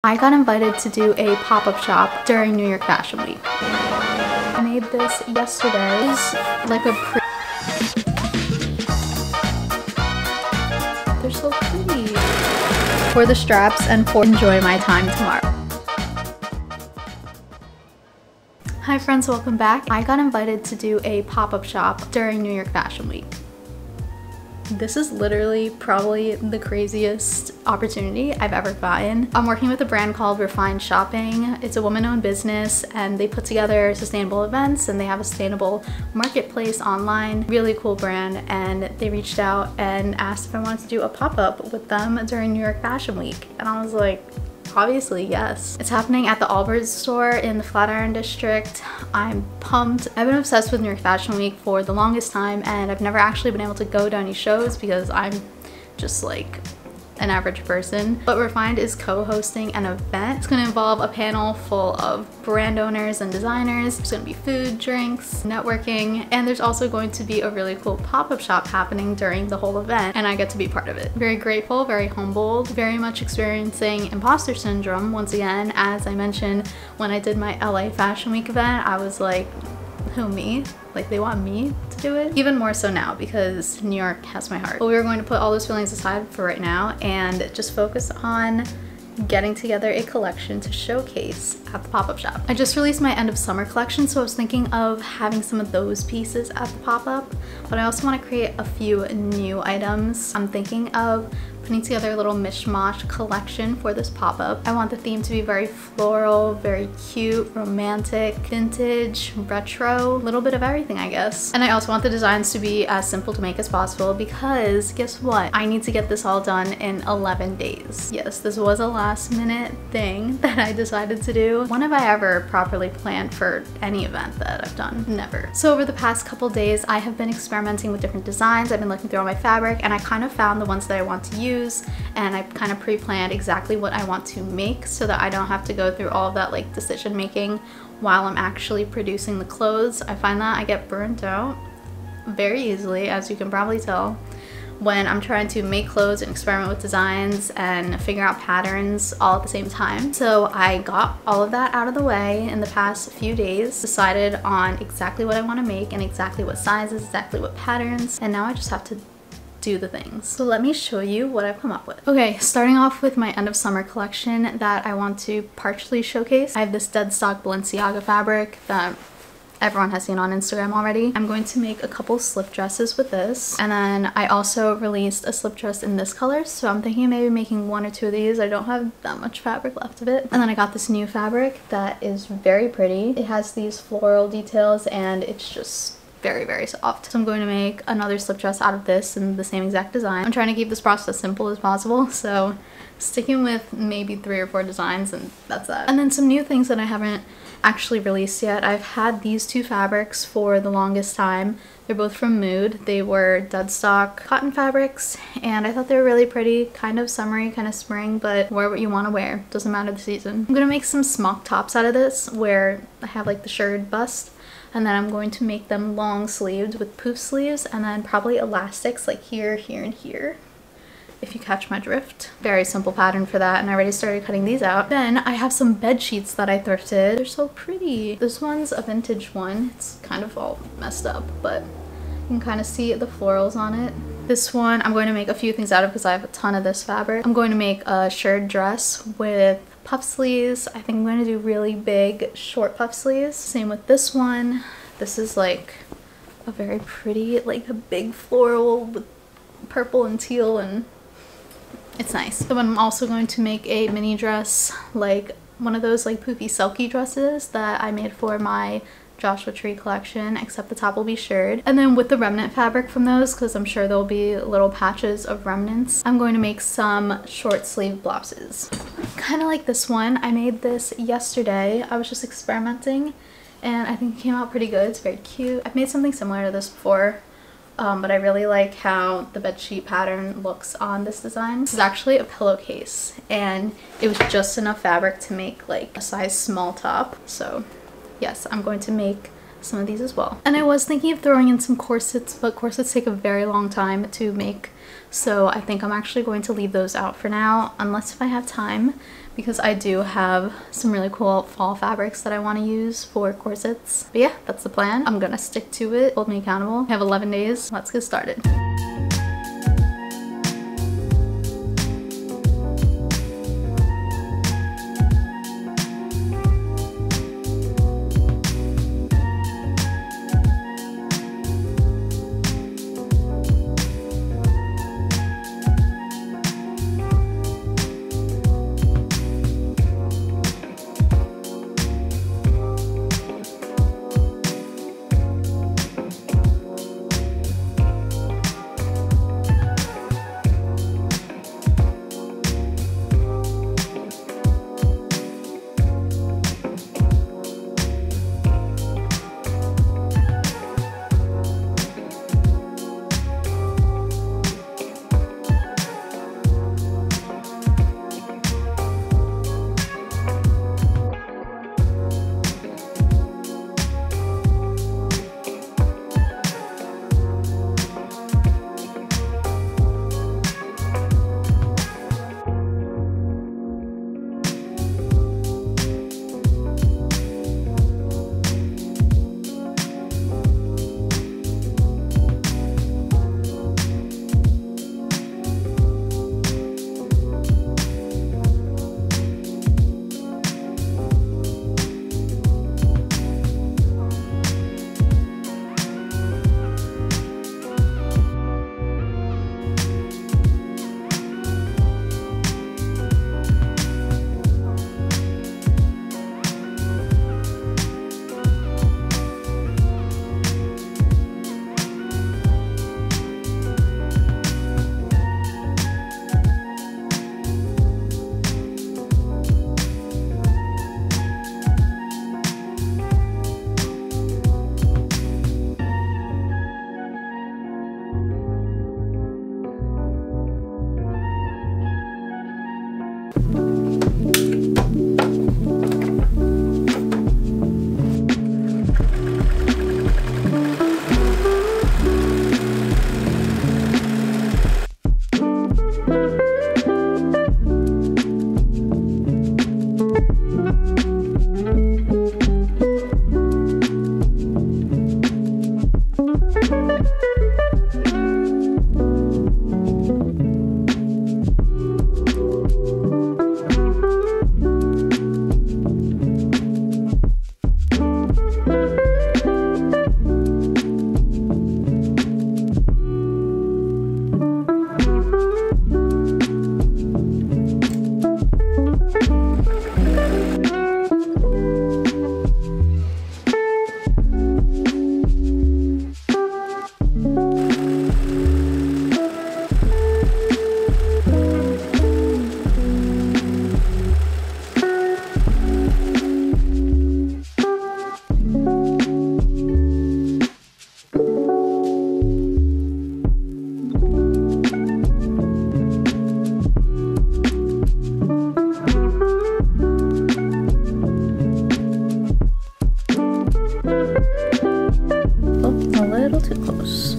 I got invited to do a pop-up shop during New York Fashion Week. I made this yesterday. It's like a They're so pretty. For the straps and for enjoy my time tomorrow. Hi friends, welcome back. I got invited to do a pop-up shop during New York Fashion Week. This is literally probably the craziest opportunity I've ever gotten. I'm working with a brand called Refined Shopping. It's a woman-owned business and they put together sustainable events and they have a sustainable marketplace online. Really cool brand, and they reached out and asked if I wanted to do a pop-up with them during New York Fashion Week. And I was like, obviously, yes. It's happening at the Allbirds store in the Flatiron district. I'm pumped. I've been obsessed with New York Fashion Week for the longest time, and I've never actually been able to go to any shows because I'm just like an average person. But Refined is co-hosting an event. It's going to involve a panel full of brand owners and designers. There's going to be food, drinks, networking, and there's also going to be a really cool pop-up shop happening during the whole event, and I get to be part of it. Very grateful, very humbled, very much experiencing imposter syndrome once again. As I mentioned, when I did my LA Fashion Week event, I was like, who, me? Like, they want me to do it? Even more so now because New York has my heart. But we are going to put all those feelings aside for right now and just focus on getting together a collection to showcase at the pop-up shop. I just released my end of summer collection, so I was thinking of having some of those pieces at the pop-up, but I also want to create a few new items. I'm thinking of putting together a little mishmash collection for this pop-up. I want the theme to be very floral, very cute, romantic, vintage, retro, a little bit of everything, I guess. And I also want the designs to be as simple to make as possible because guess what? I need to get this all done in 11 days. Yes, this was a last minute thing that I decided to do. When have I ever properly planned for any event that I've done? Never. So over the past couple days, I have been experimenting with different designs. I've been looking through all my fabric and I kind of found the ones that I want to use, and I kind of pre-planned exactly what I want to make so that I don't have to go through all of that like decision making while I'm actually producing the clothes. I find that I get burnt out very easily, as you can probably tell, when I'm trying to make clothes and experiment with designs and figure out patterns all at the same time. So I got all of that out of the way in the past few days, decided on exactly what I want to make and exactly what sizes, exactly what patterns, and now I just have to do the things. So let me show you what I've come up with. Okay, starting off with my end of summer collection that I want to partially showcase. I have this dead stock Balenciaga fabric that everyone has seen on Instagram already. I'm going to make a couple slip dresses with this, and then I also released a slip dress in this color, so I'm thinking of maybe making one or two of these. I don't have that much fabric left of it. And then I got this new fabric that is very pretty. It has these floral details and it's just very, very soft. So I'm going to make another slip dress out of this in the same exact design. I'm trying to keep this process as simple as possible, so sticking with maybe 3 or 4 designs and that's that. And then some new things that I haven't actually released yet. I've had these 2 fabrics for the longest time. They're both from Mood. They were dead stock cotton fabrics and I thought they were really pretty, kind of summery, kind of spring, but wear what you want to wear. Doesn't matter the season. I'm gonna make some smock tops out of this where I have like the shirred bust, and then I'm going to make them long sleeved with poof sleeves and then probably elastics like here, here, and here, if you catch my drift. Very simple pattern for that, and I already started cutting these out. Then I have some bed sheets that I thrifted. They're so pretty. This one's a vintage one. It's kind of all messed up, but you can kind of see the florals on it. This one I'm going to make a few things out of because I have a ton of this fabric. I'm going to make a shirred dress with puff sleeves. I think I'm going to do really big short puff sleeves. Same with this one. This is like a very pretty, like a big floral with purple and teal, and it's nice. So I'm also going to make a mini dress, like one of those like poofy silky dresses that I made for my Joshua Tree collection, except the top will be shirred. And then with the remnant fabric from those, because I'm sure there'll be little patches of remnants, I'm going to make some short sleeve blouses. Kind of like this one. I made this yesterday. I was just experimenting and I think it came out pretty good. It's very cute. I've made something similar to this before, but I really like how the bedsheet pattern looks on this design. This is actually a pillowcase and it was just enough fabric to make like a size small top. So yes, I'm going to make some of these as well. And I was thinking of throwing in some corsets, but corsets take a very long time to make, so I think I'm actually going to leave those out for now, unless if I have time. because I do have some really cool fall fabrics that I want to use for corsets. But yeah, that's the plan. I'm gonna stick to it. Hold me accountable. I have 11 days. Let's get started.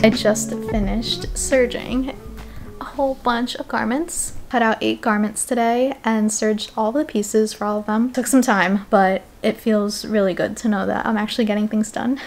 I just finished serging a whole bunch of garments. Cut out 8 garments today and serged all the pieces for all of them. Took some time, but it feels really good to know that I'm actually getting things done.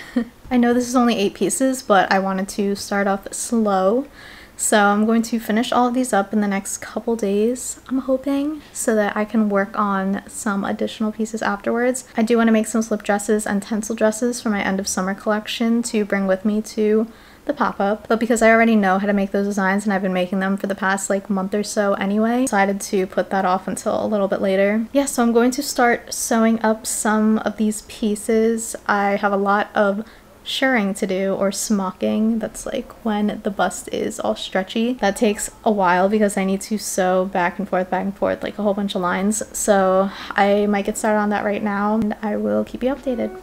I know this is only 8 pieces, but I wanted to start off slow. So I'm going to finish all of these up in the next couple days, I'm hoping, so that I can work on some additional pieces afterwards. I do want to make some slip dresses and tencel dresses for my end of summer collection to bring with me to the pop-up, but because I already know how to make those designs and I've been making them for the past like month or so anyway, decided to put that off until a little bit later. Yeah, so I'm going to start sewing up some of these pieces. I have a lot of shirring to do, or smocking. That's like when the bust is all stretchy. That takes a while because I need to sew back and forth like a whole bunch of lines. So I might get started on that right now and I will keep you updated.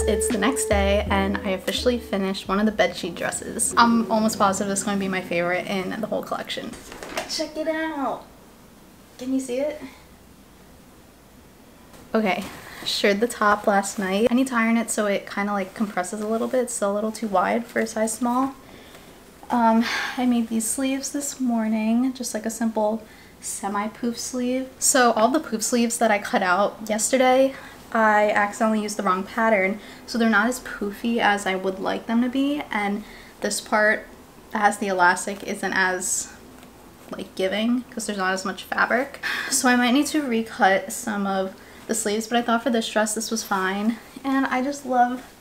It's It's the next day and I officially finished one of the bedsheet dresses. I'm almost positive this is going to be my favorite in the whole collection. Check it out. Can you see it? Okay, shirred the top last night. I need to iron it so it kind of like compresses a little bit. It's still a little too wide for a size small. I made these sleeves this morning, just like a simple semi-poof sleeve. So all the poof sleeves that I cut out yesterday, I accidentally used the wrong pattern, so they're not as poofy as I would like them to be, and this part that has the elastic isn't as like giving because there's not as much fabric. So I might need to recut some of the sleeves, but I thought for this dress this was fine. And I just love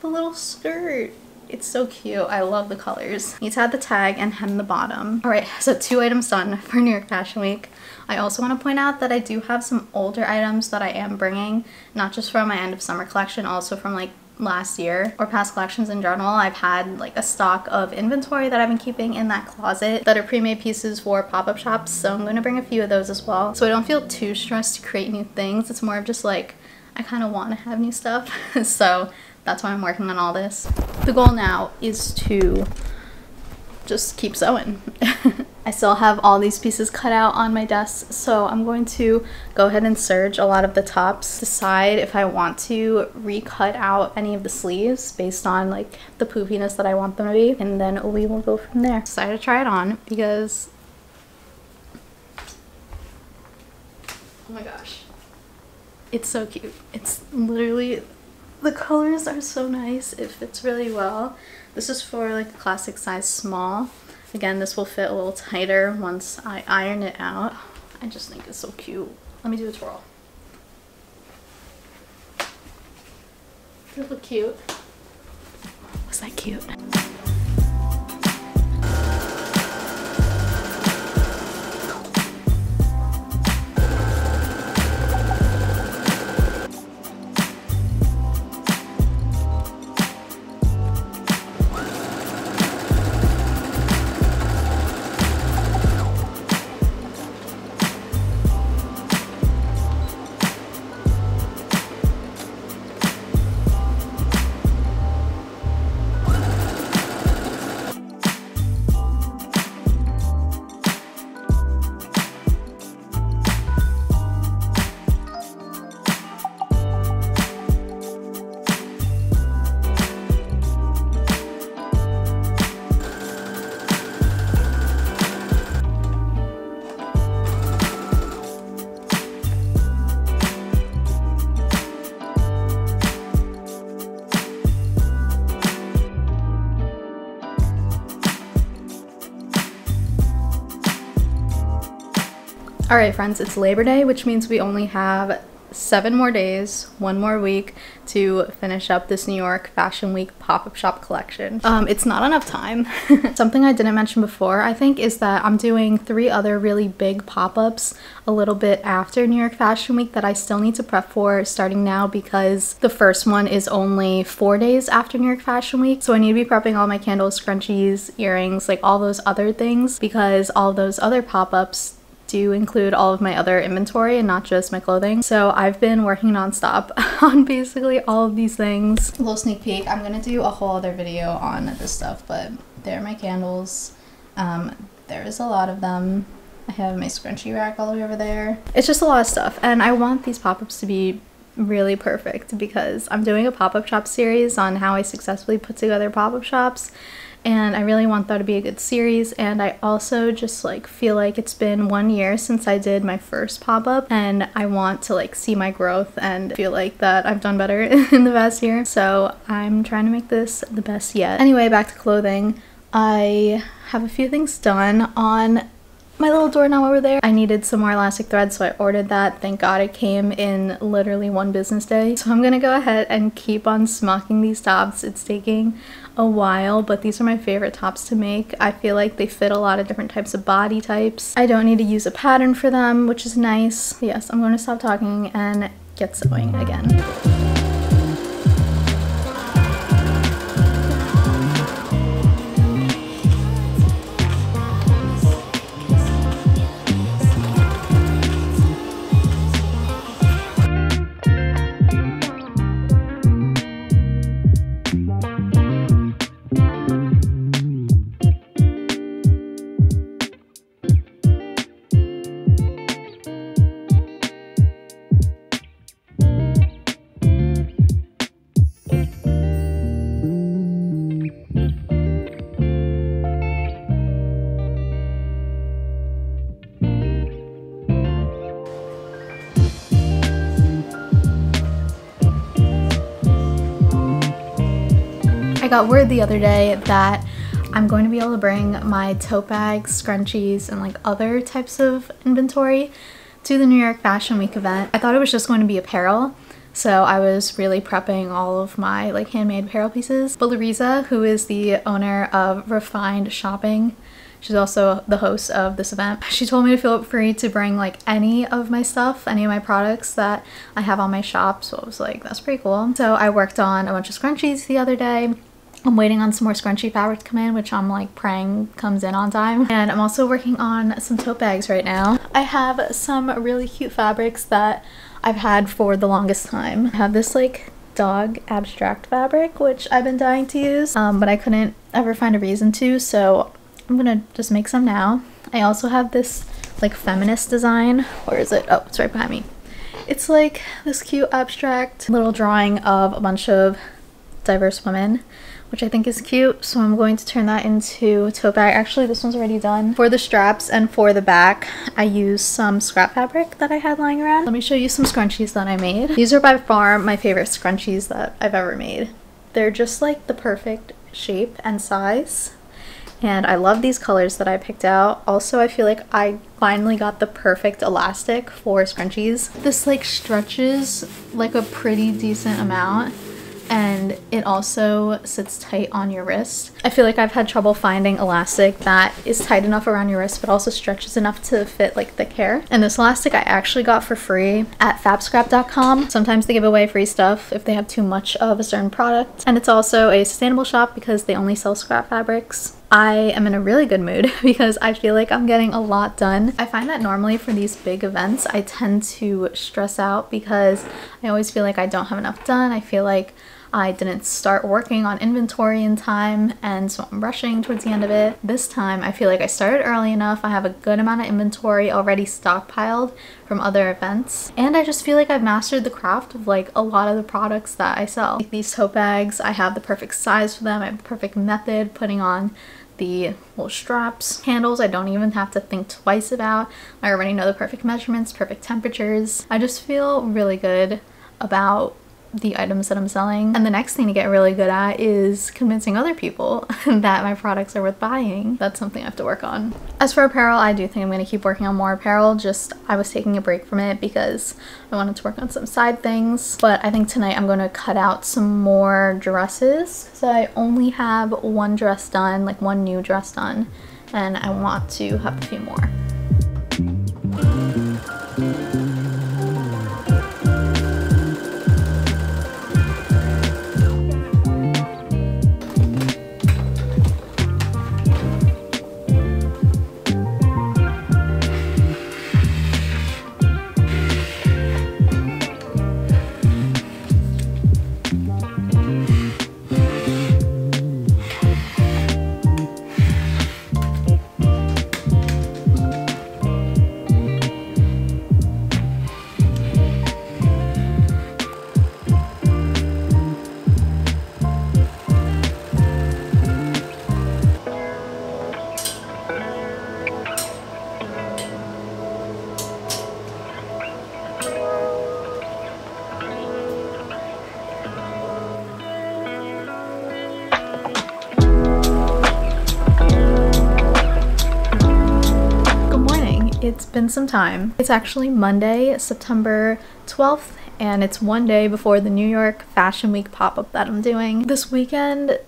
the little skirt. It's so cute. I love the colors. Need to add the tag and hem the bottom. All right, so 2 items done for New York Fashion Week. I also want to point out that I do have some older items that I am bringing, not just from my end of summer collection, also from like last year or past collections in general. I've had like a stock of inventory that I've been keeping in that closet that are pre-made pieces for pop-up shops, so I'm going to bring a few of those as well. So I don't feel too stressed to create new things. It's more of just like, I kind of want to have new stuff. So that's why I'm working on all this. The goal now is to just keep sewing. I still have all these pieces cut out on my desk, so I'm going to go ahead and serge a lot of the tops, decide if I want to recut out any of the sleeves based on like the poofiness that I want them to be, and then we will go from there. Decided to try it on because, oh my gosh, it's so cute. It's literally, the colors are so nice. It fits really well. This is for like a classic size small. Again, this will fit a little tighter once I iron it out. I just think it's so cute. Let me do a twirl. Does it look cute? Was that cute? Alright friends, it's Labor Day, which means we only have 7 more days, 1 more week to finish up this New York Fashion Week pop-up shop collection. It's not enough time. Something I didn't mention before, I think, is that I'm doing 3 other really big pop-ups a little bit after New York Fashion Week that I still need to prep for starting now, because the first one is only 4 days after New York Fashion Week. So I need to be prepping all my candles, scrunchies, earrings, like all those other things, because all those other pop-ups do include all of my other inventory and not just my clothing. So I've been working non-stop on basically all of these things. A little sneak peek, I'm gonna do a whole other video on this stuff, but there are my candles. There is a lot of them. I have my scrunchie rack all the way over there. It's just a lot of stuff, and I want these pop-ups to be really perfect because I'm doing a pop-up shop series on how I successfully put together pop-up shops, and I really want that to be a good series. And I also just like feel like it's been 1 year since I did my first pop-up, and I want to like see my growth and feel like that I've done better in the past year. So I'm trying to make this the best yet. Anyway, back to clothing. I have a few things done on my little doorknob over there. I needed some more elastic thread, so I ordered that. Thank God it came in literally 1 business day. So I'm gonna go ahead and keep on smocking these tops. It's taking a while, but these are my favorite tops to make. I feel like they fit a lot of different types of body types. I don't need to use a pattern for them, which is nice. But yes, I'm gonna stop talking and get sewing again. I got word the other day that I'm going to be able to bring my tote bags, scrunchies, and like other types of inventory to the New York Fashion Week event. I thought it was just going to be apparel, so I was really prepping all of my like handmade apparel pieces. But Larissa, who is the owner of Refined Shopping, she's also the host of this event, she told me to feel free to bring like any of my stuff, any of my products that I have on my shop. So I was like, that's pretty cool. So I worked on a bunch of scrunchies the other day. I'm waiting on some more scrunchie fabric to come in, which I'm like praying comes in on time. And I'm also working on some tote bags right now. I have some really cute fabrics that I've had for the longest time. I have this like dog abstract fabric, which I've been dying to use, but I couldn't ever find a reason to, so I'm gonna just make some now. I also have this like feminist design. Where is it? Oh, it's right behind me. It's like this cute abstract little drawing of a bunch of diverse women, which I think is cute, so I'm going to turn that into a tote bag. Actually, this one's already done. For the straps and for the back, I used some scrap fabric that I had lying around. Let me show you some scrunchies that I made. These are by far my favorite scrunchies that I've ever made. They're just like the perfect shape and size, and I love these colors that I picked out. Also, I feel like I finally got the perfect elastic for scrunchies. This like stretches like a pretty decent amount, and it also sits tight on your wrist. I feel like I've had trouble finding elastic that is tight enough around your wrist but also stretches enough to fit like thick hair. And this elastic I actually got for free at fabscrap.com. Sometimes they give away free stuff if they have too much of a certain product. And it's also a sustainable shop because they only sell scrap fabrics. I am in a really good mood because I feel like I'm getting a lot done. I find that normally for these big events I tend to stress out because I always feel like I don't have enough done. I feel like I didn't start working on inventory in time, and so I'm rushing towards the end of it. This time I feel like I started early enough. I have a good amount of inventory already stockpiled from other events, and I just feel like I've mastered the craft of like a lot of the products that I sell. Like these tote bags, I have the perfect size for them. I have the perfect method putting on the little straps. Handles, I don't even have to think twice about. I already know the perfect measurements, perfect temperatures. I just feel really good about the items that I'm selling. And the next thing to get really good at is convincing other people that my products are worth buying. That's something I have to work on. As for apparel, I do think I'm going to keep working on more apparel. Just I was taking a break from it because I wanted to work on some side things. But I think tonight I'm going to cut out some more dresses. So I only have one dress done, like one new dress done, and I want to have a few more. It's been some time. It's actually Monday, September 12th, and it's one day before the New York Fashion Week pop-up that I'm doing. This weekend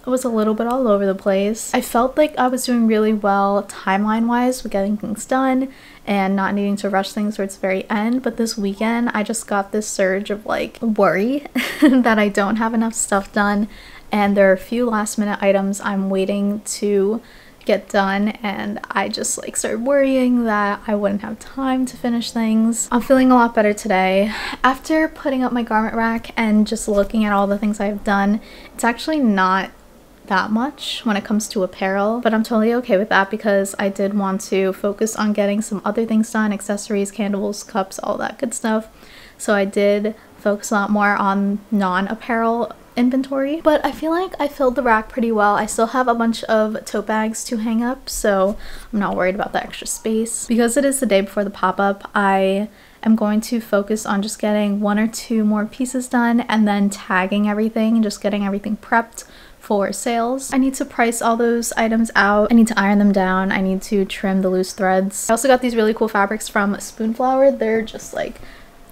was a little bit all over the place. I felt like I was doing really well timeline-wise with getting things done and not needing to rush things towards the very end, but this weekend I just got this surge of like worry that I don't have enough stuff done, and there are a few last-minute items I'm waiting to get done, and I just like started worrying that I wouldn't have time to finish things. I'm feeling a lot better today. After putting up my garment rack and just looking at all the things I've done, it's actually not that much when it comes to apparel, but I'm totally okay with that because I did want to focus on getting some other things done, accessories, candles, cups, all that good stuff. So I did focus a lot more on non-apparel inventory, but I feel like I filled the rack pretty well. I still have a bunch of tote bags to hang up, so I'm not worried about the extra space. Because it is the day before the pop-up, I am going to focus on just getting one or two more pieces done and then tagging everything and just getting everything prepped for sales. I need to price all those items out. I need to iron them down. I need to trim the loose threads. I also got these really cool fabrics from Spoonflower. They're just like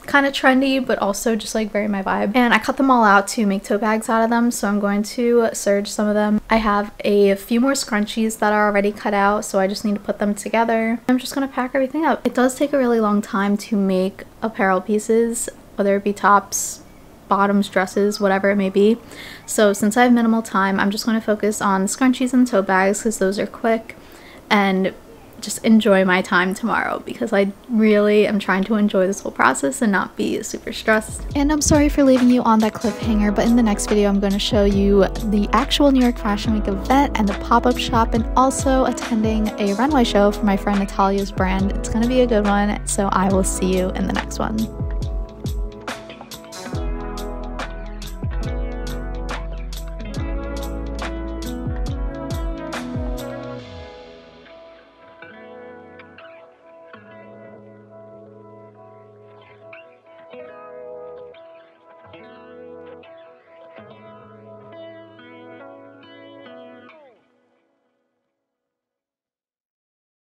kind of trendy, but also just like very my vibe. And I cut them all out to make tote bags out of them, so I'm going to serge some of them. I have a few more scrunchies that are already cut out, so I just need to put them together. I'm just gonna pack everything up. It does take a really long time to make apparel pieces, whether it be tops, bottoms, dresses, whatever it may be. So since I have minimal time, I'm just going to focus on scrunchies and tote bags because those are quick, and just enjoy my time tomorrow because I really am trying to enjoy this whole process and not be super stressed. And I'm sorry for leaving you on that cliffhanger, but in the next video I'm going to show you the actual New York Fashion Week event and the pop-up shop, and also attending a runway show for my friend Natalia's brand. It's going to be a good one, so I will see you in the next one.